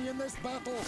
me in this battle!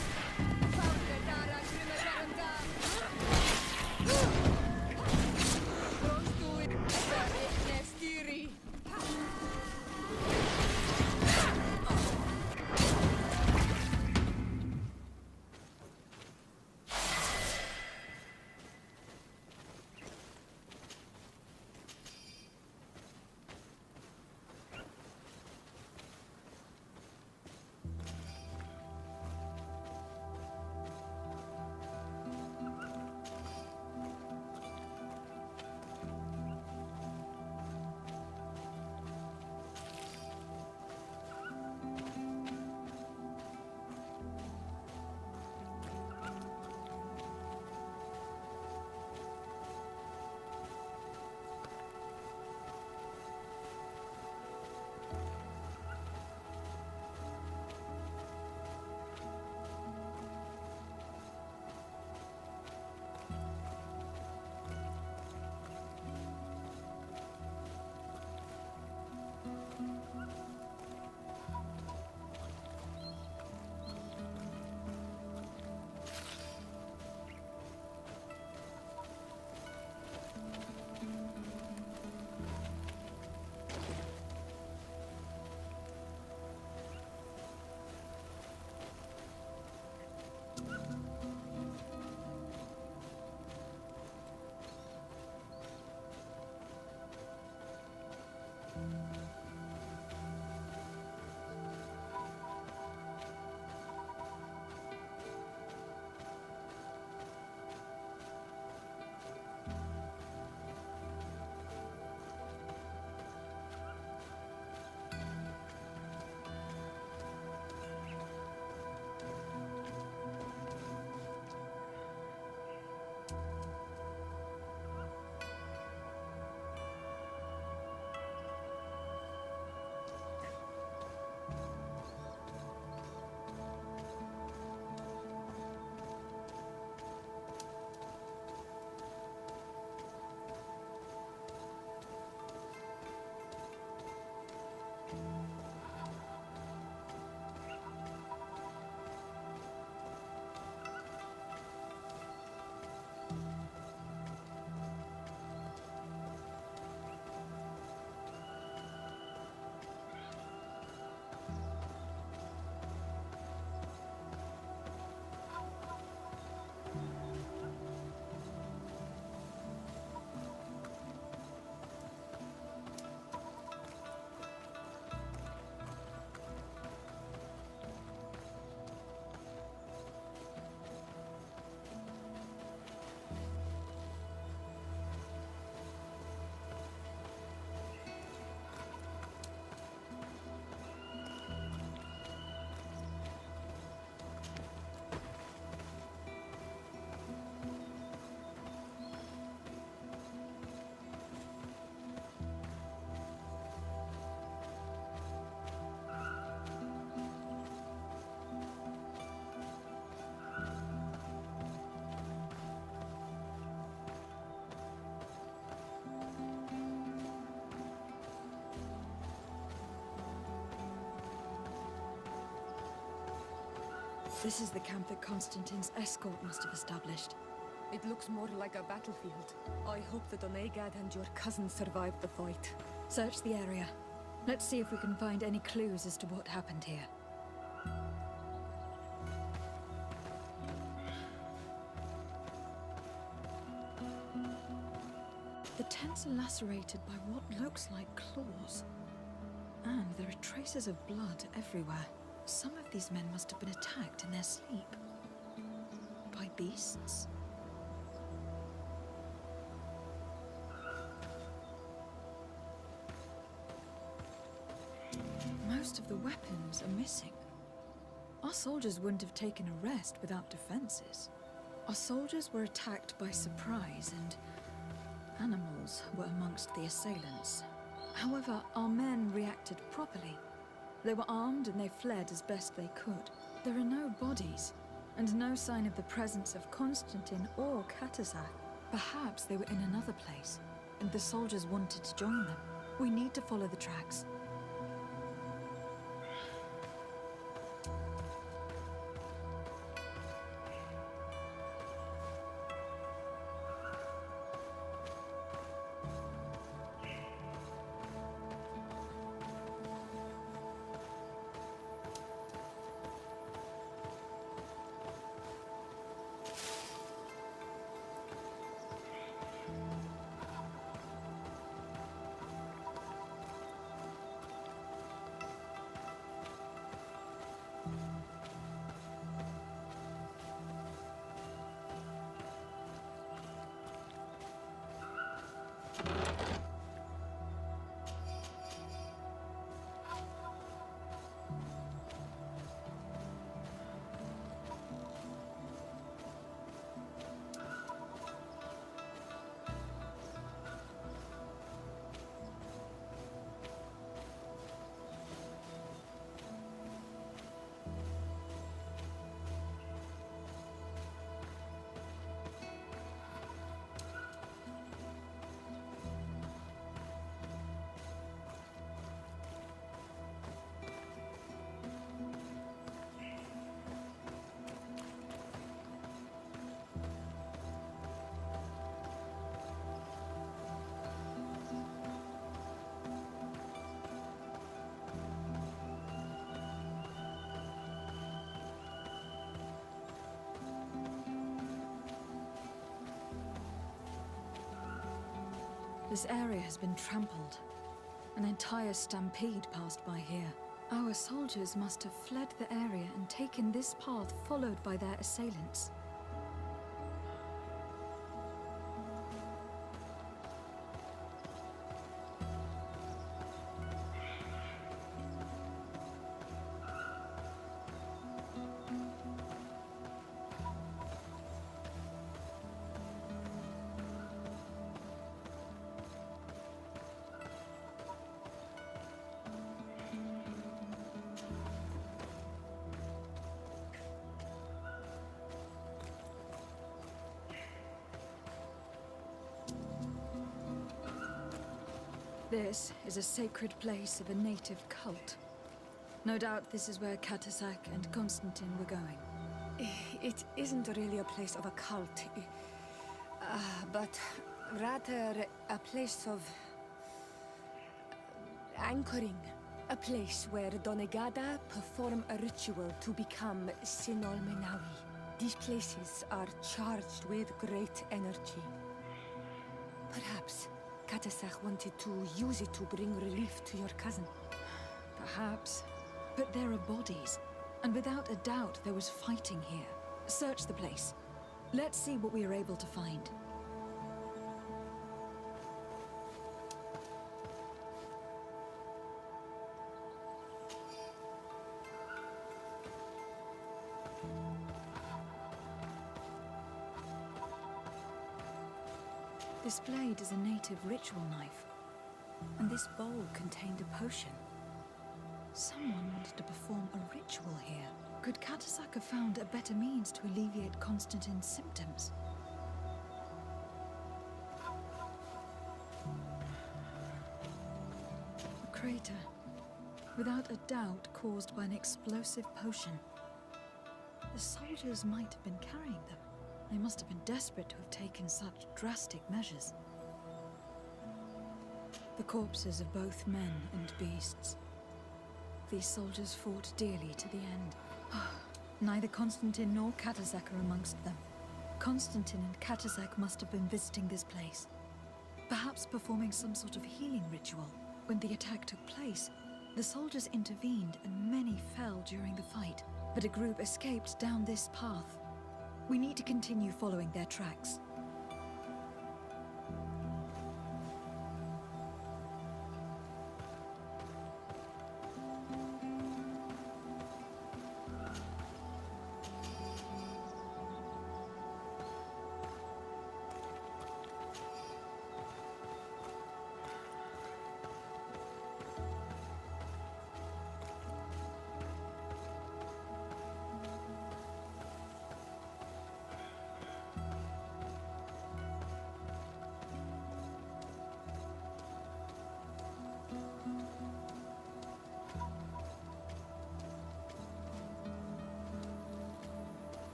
This is the camp that Constantine's escort must have established. It looks more like a battlefield. I hope that Onegad and your cousin survived the fight. Search the area. Let's see if we can find any clues as to what happened here. The tents are lacerated by what looks like claws. And there are traces of blood everywhere. Some of these men must have been attacked in their sleep. By beasts? Most of the weapons are missing. Our soldiers wouldn't have taken a rest without defenses. Our soldiers were attacked by surprise, and animals were amongst the assailants. However, our men reacted properly. They were armed and they fled as best they could. There are no bodies, and no sign of the presence of Constantine or Katazak. Perhaps they were in another place, and the soldiers wanted to join them. We need to follow the tracks. This area has been trampled. An entire stampede passed by here. Our soldiers must have fled the area and taken this path followed by their assailants. This is a sacred place of a native cult. No doubt this is where Katasak and Constantine were going. It isn't really a place of a cult, but rather a place of anchoring. A place where Donegada perform a ritual to become Sinol Menawi. These places are charged with great energy. Perhaps Katasak wanted to use it to bring relief to your cousin. Perhaps. But there are bodies, and without a doubt there was fighting here. Search the place. Let's see what we are able to find. This blade is a native ritual knife, and this bowl contained a potion. Someone wanted to perform a ritual here. Could Katasak have found a better means to alleviate Constantine's symptoms? A crater, without a doubt caused by an explosive potion. The soldiers might have been carrying them. They must have been desperate to have taken such drastic measures. The corpses of both men and beasts. These soldiers fought dearly to the end. Neither Constantine nor Katasak are amongst them. Constantine and Katasak must have been visiting this place. Perhaps performing some sort of healing ritual. When the attack took place, the soldiers intervened and many fell during the fight. But a group escaped down this path. We need to continue following their tracks.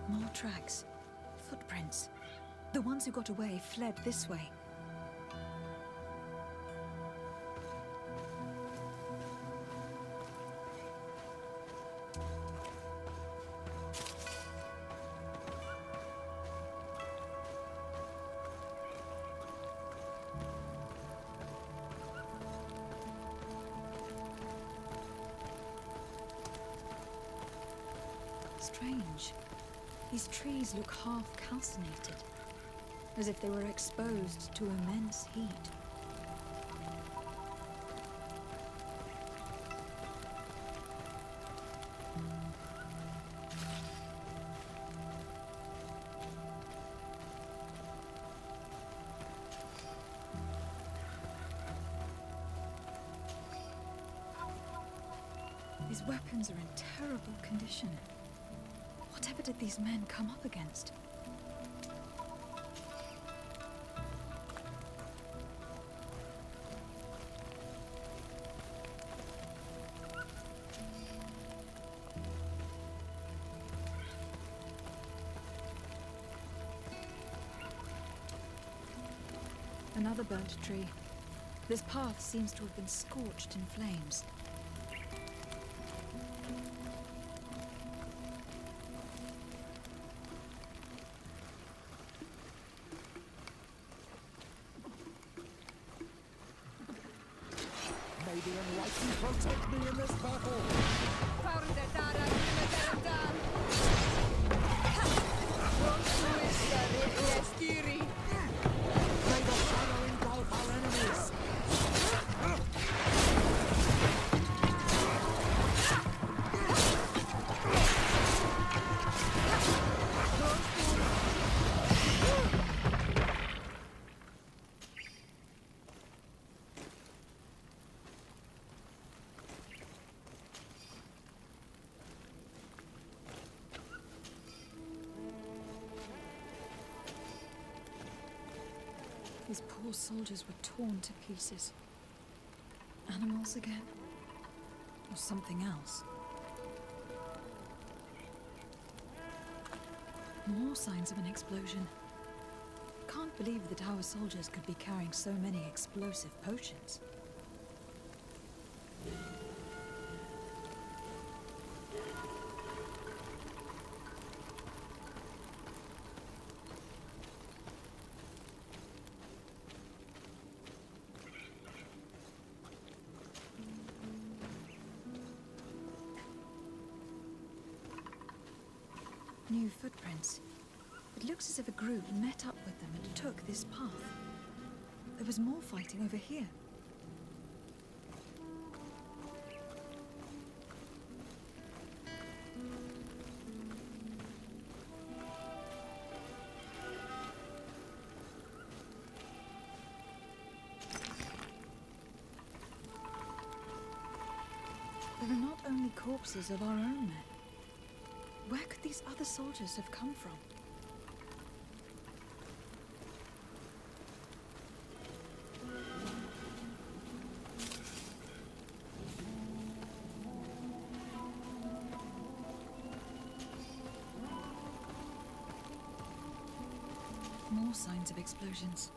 More tracks. Footprints. The ones who got away fled this way. Strange. These trees look half calcinated, as if they were exposed to immense heat. These weapons are in terrible condition. Whatever did these men come up against? Another burnt tree. This path seems to have been scorched in flames. May the Enlightened protect me in this battle! May the shadow engulf our enemies! These poor soldiers were torn to pieces. Animals again? Or something else? More signs of an explosion. Can't believe that our soldiers could be carrying so many explosive potions. New footprints. It looks as if a group met up with them and took this path. There was more fighting over here. There are not only corpses of our own men. Where could these other soldiers have come from? More signs of explosions.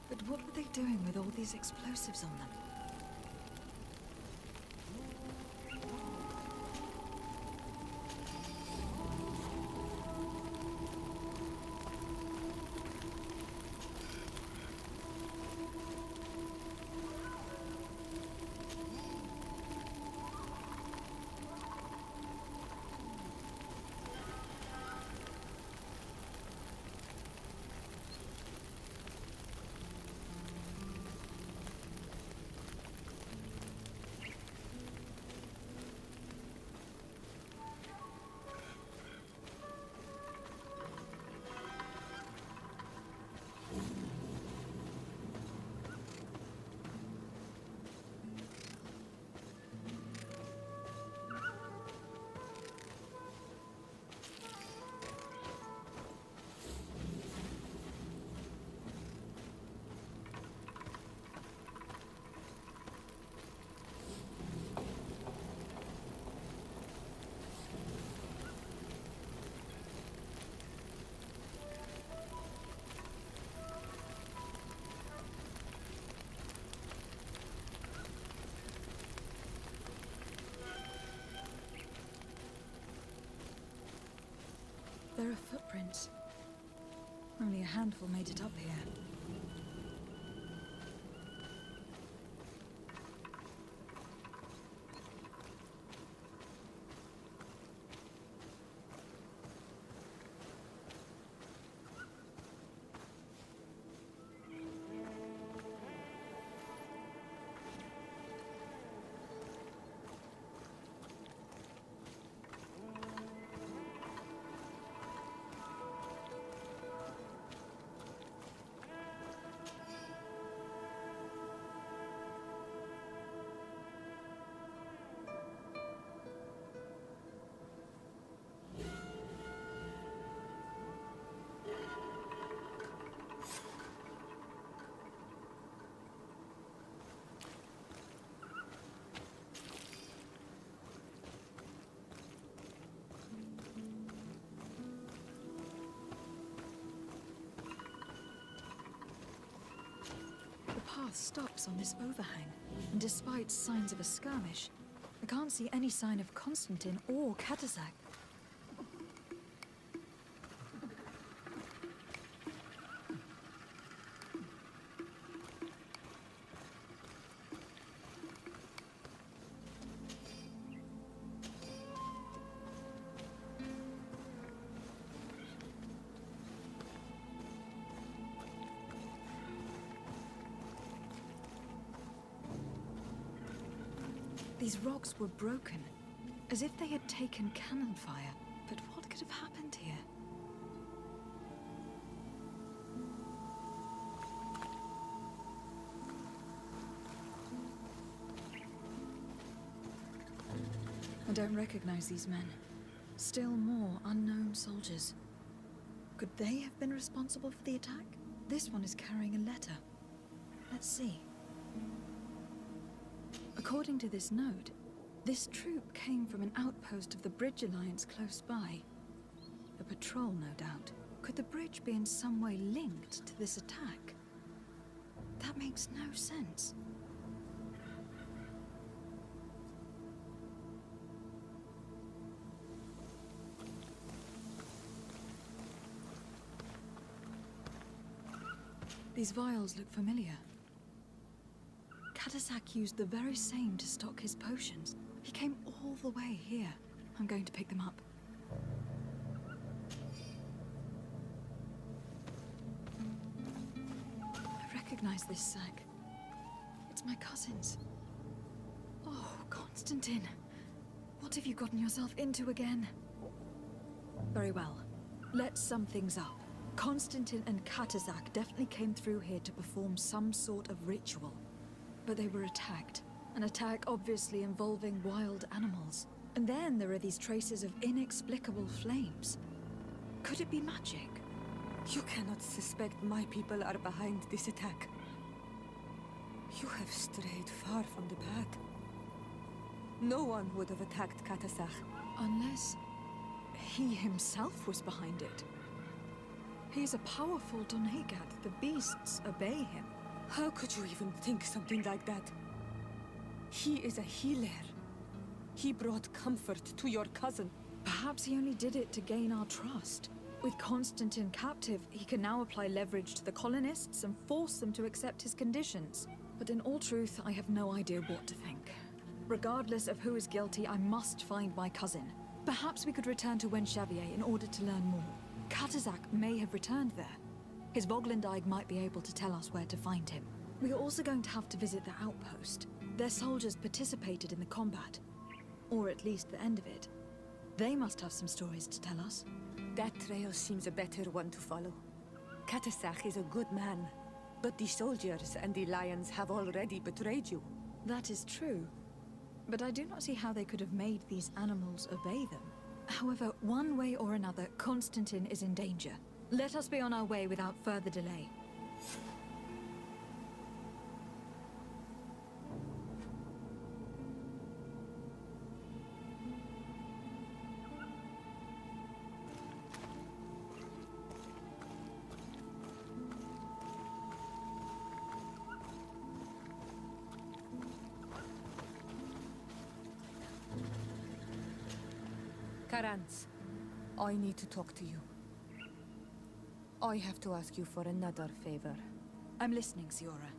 But what were they doing with all these explosives on them? There are footprints. Only a handful made it up here. path stops on this overhang, and despite signs of a skirmish, I can't see any sign of Constantine or Katazak. These rocks were broken, as if they had taken cannon fire. But what could have happened here? I don't recognize these men. Still more unknown soldiers. Could they have been responsible for the attack? This one is carrying a letter. Let's see. According to this note, this troop came from an outpost of the Bridge Alliance close by. A patrol, no doubt. Could the bridge be in some way linked to this attack? That makes no sense. These vials look familiar. Katazak used the very same to stock his potions. He came all the way here. I'm going to pick them up. I recognize this sack. It's my cousin's. Oh, Constantine. What have you gotten yourself into again? Very well. Let's sum things up. Constantine and Katazak definitely came through here to perform some sort of ritual. But they were attacked. An attack obviously involving wild animals. And then there are these traces of inexplicable flames. Could it be magic? You cannot suspect my people are behind this attack. You have strayed far from the path. No one would have attacked Katazak. Unless he himself was behind it. He's a powerful Donegat. The beasts obey him. How could you even think something like that? He is a healer. He brought comfort to your cousin. Perhaps he only did it to gain our trust. With Constantine captive, he can now apply leverage to the colonists and force them to accept his conditions. But in all truth, I have no idea what to think. Regardless of who is guilty, I must find my cousin. Perhaps we could return to Wenxavier in order to learn more. Katazak may have returned there. His Voglendyke might be able to tell us where to find him. We are also going to have to visit the outpost. Their soldiers participated in the combat. Or at least the end of it. They must have some stories to tell us. That trail seems a better one to follow. Katazak is a good man, but the soldiers and the lions have already betrayed you. That is true. But I do not see how they could have made these animals obey them. However, one way or another, Constantine is in danger. Let us be on our way without further delay. Karantz, I need to talk to you. I have to ask you for another favor. I'm listening, Siora.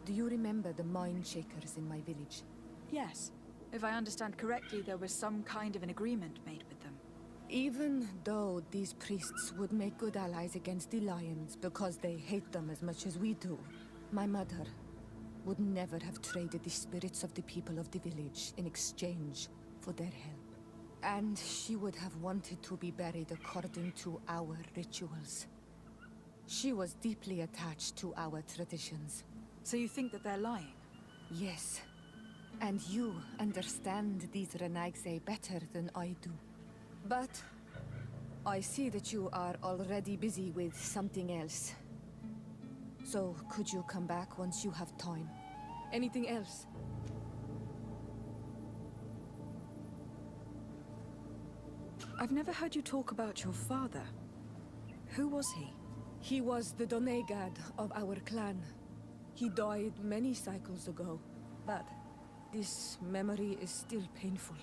Do you remember the mine shakers in my village? Yes. If I understand correctly, there was some kind of an agreement made with them. Even though these priests would make good allies against the lions because they hate them as much as we do, my mother would never have traded the spirits of the people of the village in exchange for their help. And she would have wanted to be buried according to our rituals. She was deeply attached to our traditions. So you think that they're lying? Yes. And you understand these Renaigse better than I do. But I see that you are already busy with something else. So could you come back once you have time? Anything else? I've never heard you talk about your father. Who was he? He was the Donegad of our clan. He died many cycles ago, but this memory is still painful.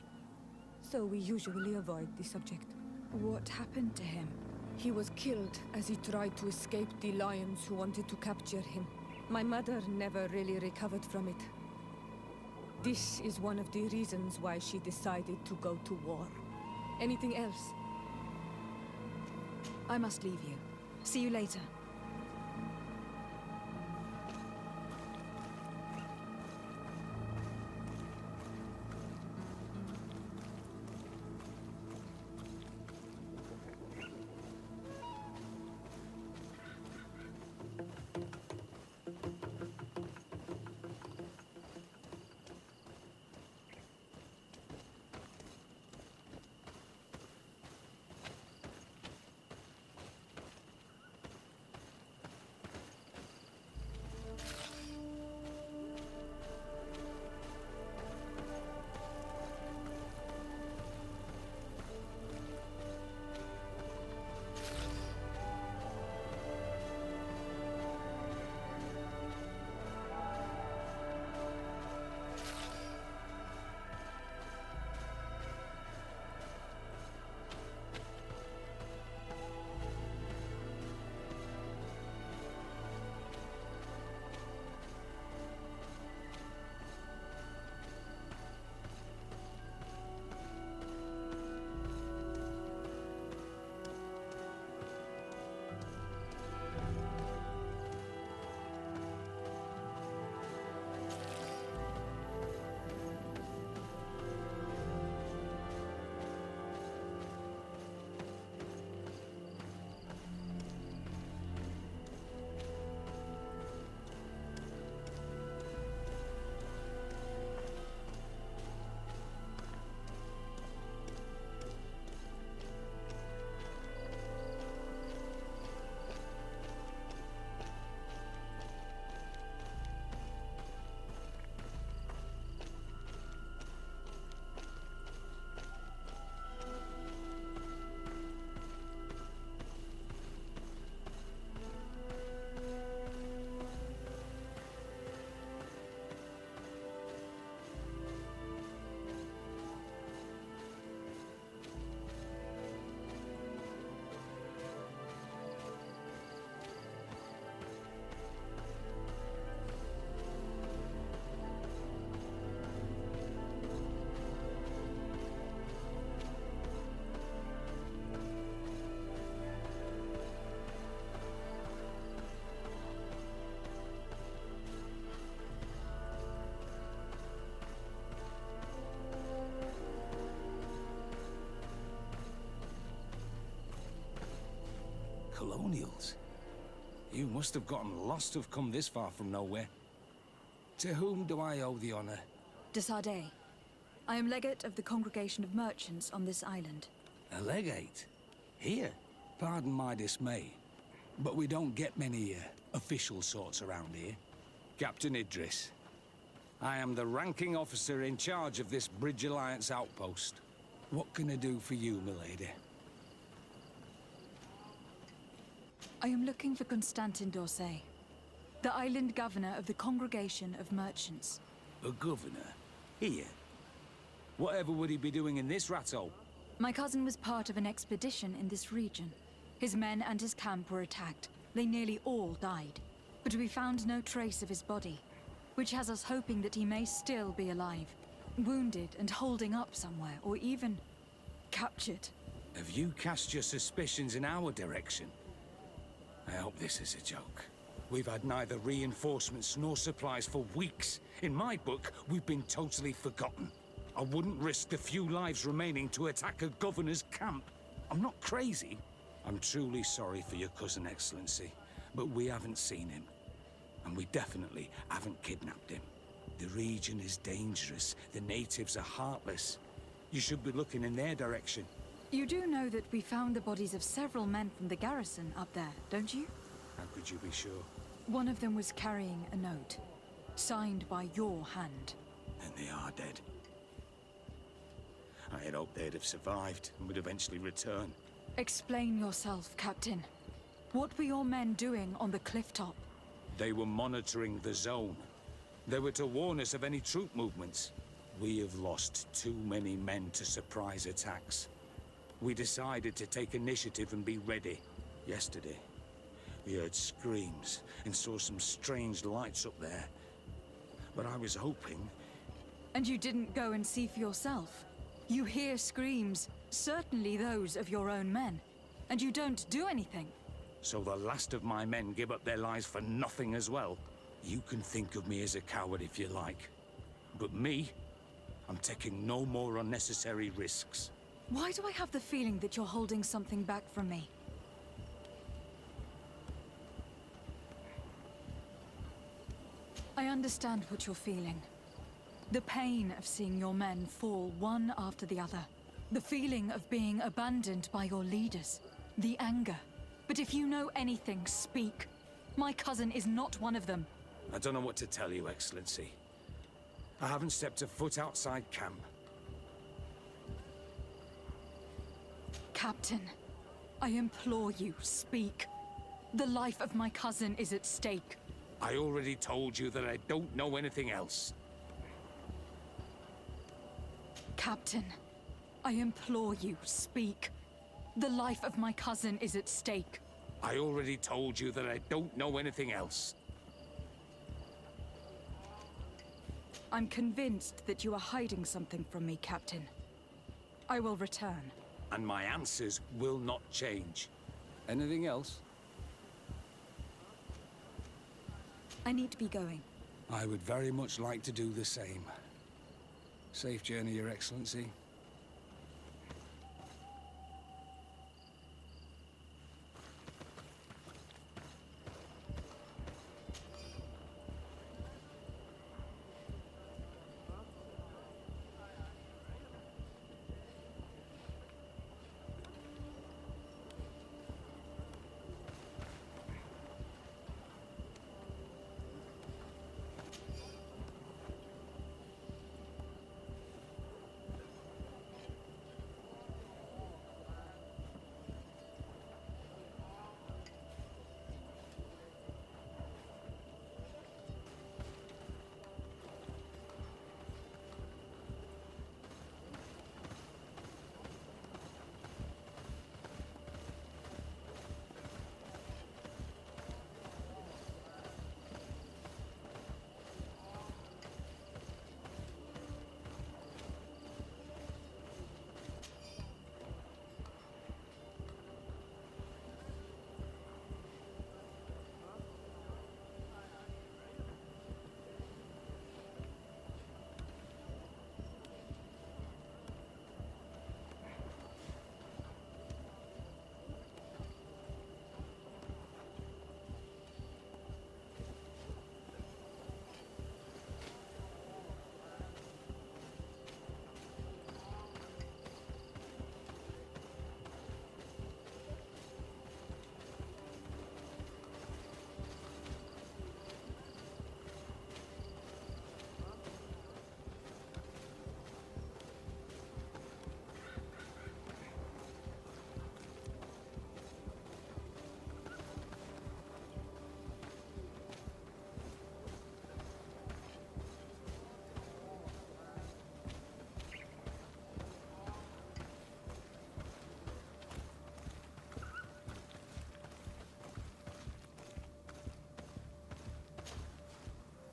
So we usually avoid the subject. What happened to him? He was killed as he tried to escape the lions who wanted to capture him. My mother never really recovered from it. This is one of the reasons why she decided to go to war. Anything else? I must leave you. See you later. Colonials? You must have gotten lost to have come this far from nowhere. To whom do I owe the honor? De Sardet. I am legate of the Congregation of Merchants on this island. A legate? Here? Pardon my dismay, but we don't get many official sorts around here. Captain Idris. I am the ranking officer in charge of this Bridge Alliance outpost. What can I do for you, milady? I am looking for Constantin d'Orsay, the island governor of the Congregation of Merchants. A governor? Here? Whatever would he be doing in this rat hole? My cousin was part of an expedition in this region. His men and his camp were attacked. They nearly all died. But we found no trace of his body, which has us hoping that he may still be alive, wounded and holding up somewhere, or even captured. Have you cast your suspicions in our direction? I hope this is a joke. We've had neither reinforcements nor supplies for weeks. In my book, we've been totally forgotten. I wouldn't risk the few lives remaining to attack a governor's camp. I'm not crazy. I'm truly sorry for your cousin, Excellency, but we haven't seen him. And we definitely haven't kidnapped him. The region is dangerous. The natives are heartless. You should be looking in their direction. You do know that we found the bodies of several men from the garrison up there, don't you? How could you be sure? One of them was carrying a note, signed by your hand. And they are dead. I had hoped they'd have survived and would eventually return. Explain yourself, Captain. What were your men doing on the cliff top? They were monitoring the zone. They were to warn us of any troop movements. We have lost too many men to surprise attacks. We decided to take initiative and be ready. Yesterday, we heard screams and saw some strange lights up there. But I was hoping... And you didn't go and see for yourself? You hear screams, certainly those of your own men, and you don't do anything? So the last of my men give up their lives for nothing as well? You can think of me as a coward if you like. But me, I'm taking no more unnecessary risks. Why do I have the feeling that you're holding something back from me? I understand what you're feeling. The pain of seeing your men fall one after the other. The feeling of being abandoned by your leaders. The anger. But if you know anything, speak. My cousin is not one of them. I don't know what to tell you, Excellency. I haven't stepped a foot outside camp. Captain, I implore you, speak. The life of my cousin is at stake. I already told you that I don't know anything else. Captain, I implore you, speak. The life of my cousin is at stake. I already told you that I don't know anything else. I'm convinced that you are hiding something from me, Captain. I will return. And my answers will not change. Anything else? I need to be going. I would very much like to do the same. Safe journey, Your Excellency.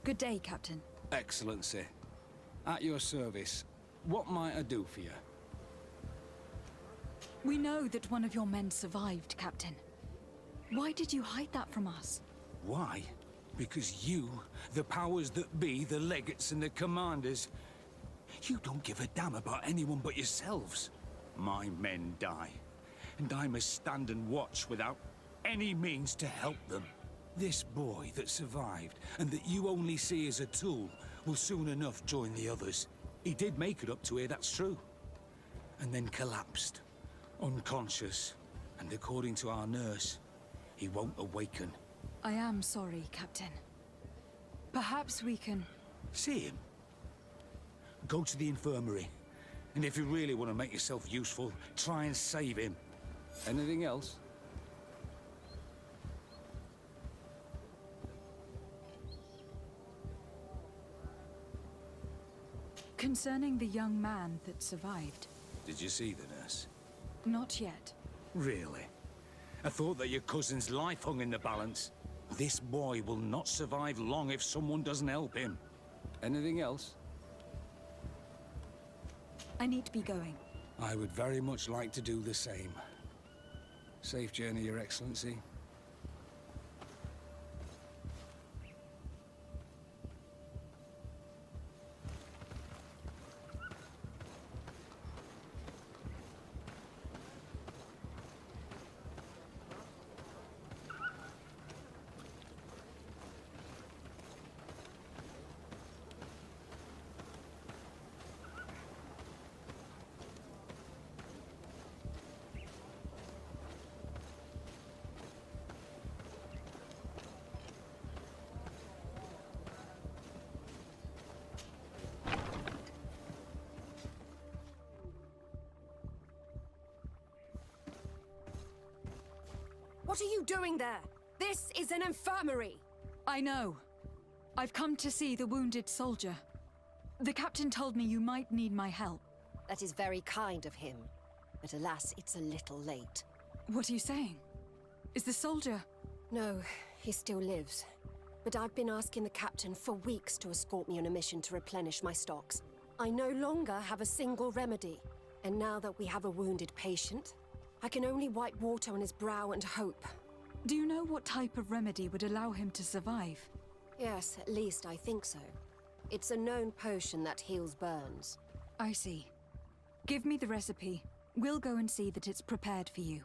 Good day, Captain. Excellency. At your service. What might I do for you? We know that one of your men survived, Captain. Why did you hide that from us? Why? Because you, the powers that be, the legates and the commanders, you don't give a damn about anyone but yourselves. My men die, and I must stand and watch without any means to help them. This boy that survived, and that you only see as a tool, will soon enough join the others. He did make it up to here, that's true. And then collapsed, unconscious, and according to our nurse, he won't awaken. I am sorry, Captain. Perhaps we can... See him? Go to the infirmary. And if you really want to make yourself useful, try and save him. Anything else? Concerning the young man that survived. Did you see the nurse? Not yet. Really? I thought that your cousin's life hung in the balance. This boy will not survive long if someone doesn't help him. Anything else? I need to be going. I would very much like to do the same. Safe journey, Your Excellency. What are you doing there? This is an infirmary! I know. I've come to see the wounded soldier. The captain told me you might need my help. That is very kind of him. But alas, it's a little late. What are you saying? Is the soldier... No, he still lives. But I've been asking the captain for weeks to escort me on a mission to replenish my stocks. I no longer have a single remedy. And now that we have a wounded patient, I can only wipe water on his brow and hope. Do you know what type of remedy would allow him to survive? Yes, at least I think so. It's a known potion that heals burns. I see. Give me the recipe. We'll go and see that it's prepared for you.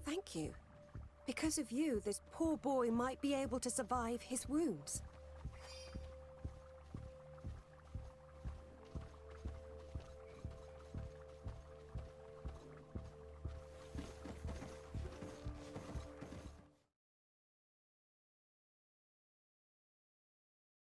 Thank you. Because of you, this poor boy might be able to survive his wounds.